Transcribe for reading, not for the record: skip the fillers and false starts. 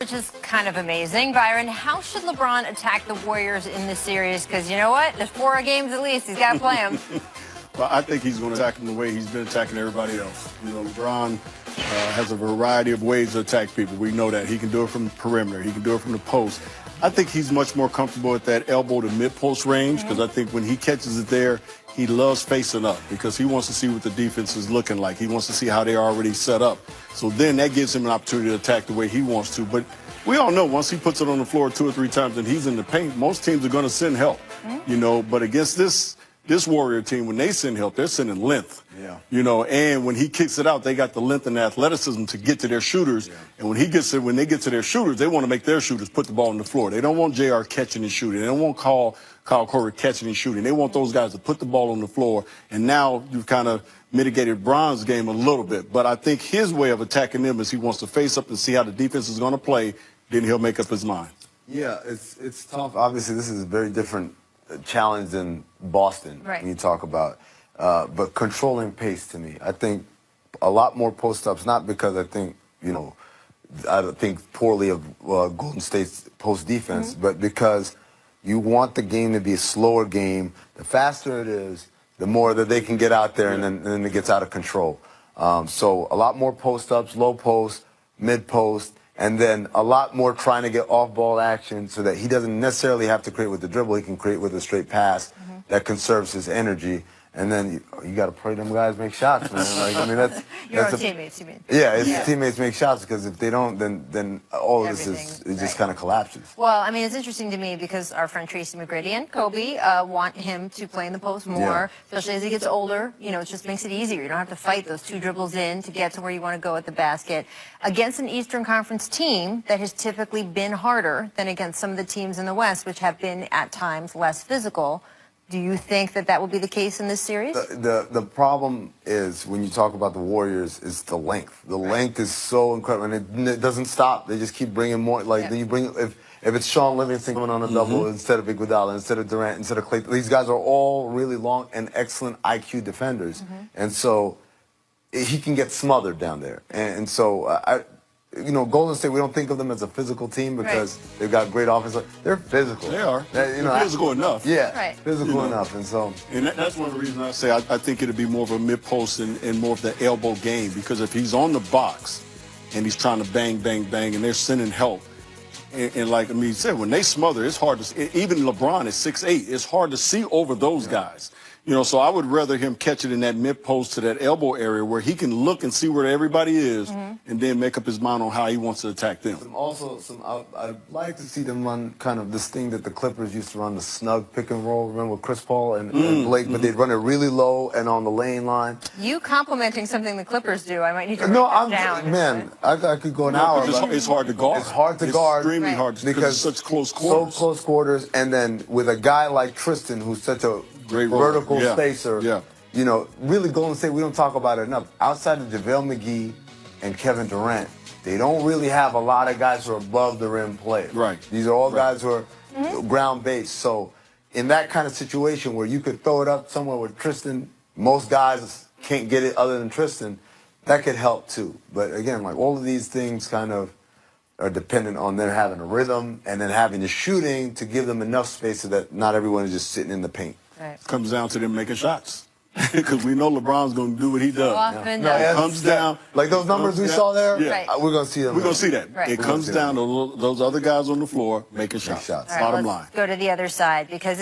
Which is kind of amazing. Byron, how should LeBron attack the Warriors in this series? Because you know what? There's 4 games at least. He's got to play them. Well, I think he's going to attack them the way he's been attacking everybody else. You know, LeBron has a variety of ways to attack people. We know that. He can do it from the perimeter. He can do it from the post. I think he's much more comfortable at that elbow to mid-post range because I think when he catches it there, he loves facing up because he wants to see what the defense is looking like. He wants to see how they're already set up. So then that gives him an opportunity to attack the way he wants to. But we all know once he puts it on the floor 2 or 3 times and he's in the paint, most teams are going to send help. You know, but against this Warrior team, when they send help, they're sending length. You know, and when he kicks it out, they got the length and the athleticism to get to their shooters. And when they get to their shooters, they want to make their shooters put the ball on the floor. They don't want JR catching and shooting. They don't want Kyle Korver catching and shooting. They want those guys to put the ball on the floor. And now you've kind of mitigated Bron's game a little bit. But I think his way of attacking them is he wants to face up and see how the defense is going to play. Then he'll make up his mind. Yeah, it's tough. Obviously, this is a very different challenge than Boston when you talk about. But controlling pace to me, I think a lot more post-ups, not because I think, you know, I think poorly of Golden State's post-defense, but because you want the game to be a slower game. The faster it is, the more that they can get out there, and then it gets out of control. So a lot more post-ups, low post, mid-post, and then a lot more trying to get off-ball action so that he doesn't necessarily have to create with the dribble. He can create with a straight pass that conserves his energy. And then you got to pray them guys make shots, man. Like, I mean, that's Your teammates, you mean? Yeah, his teammates make shots, because if they don't, then all of this just kind of collapses. Well, I mean, it's interesting to me because our friend Tracy McGrady and Kobe want him to play in the post more, especially as he gets older. You know, it just makes it easier. You don't have to fight those 2 dribbles in to get to where you want to go at the basket. Against an Eastern Conference team that has typically been harder than against some of the teams in the West, which have been at times less physical. Do you think that will be the case in this series? The problem is, when you talk about the Warriors, is the length. The length is so incredible, and it doesn't stop. They just keep bringing more. Like you bring, if it's Sean Livingston coming on a double instead of Iguodala, instead of Durant, instead of Clay, these guys are all really long and excellent IQ defenders, and so he can get smothered down there. And so you know, Golden State, we don't think of them as a physical team because they've got great offense. They're physical. They are. You know, they're physical enough. Yeah, physical enough. And so, and that's one of the reasons I say I think it'll be more of a mid-post and more of the elbow game, because if he's on the box and he's trying to bang, bang, bang, and they're sending help, and like I said, when they smother, it's hard to see. Even LeBron is 6'8". It's hard to see over those guys. You know, so I would rather him catch it in that mid-post to that elbow area where he can look and see where everybody is and then make up his mind on how he wants to attack them. I'd like to see them run kind of this thing that the Clippers used to run, the snug pick and roll. Remember with Chris Paul and Blake, but they'd run it really low and on the lane line. You complimenting something the Clippers do, I might need to write that down. Man, I could go an hour. It's hard to guard. It's hard to guard. Extremely hard because it's such close quarters. So close quarters, and then with a guy like Tristan, who's such a great vertical spacer. You know, really Golden State, we don't talk about it enough. Outside of JaVale McGee and Kevin Durant, they don't really have a lot of guys who are above the rim players. These are all guys who are ground-based. So in that kind of situation where you could throw it up somewhere with Tristan, most guys can't get it other than Tristan, that could help too. But again, like all of these things kind of are dependent on them having a rhythm and then having the shooting to give them enough space so that not everyone is just sitting in the paint. It comes down to them making shots. Because we know LeBron's going to do what he does. It comes down. Like those numbers we saw there, we're going to see them. We're going to see that. It comes down to those other guys on the floor making shots. All right, Bottom let's line. go to the other side because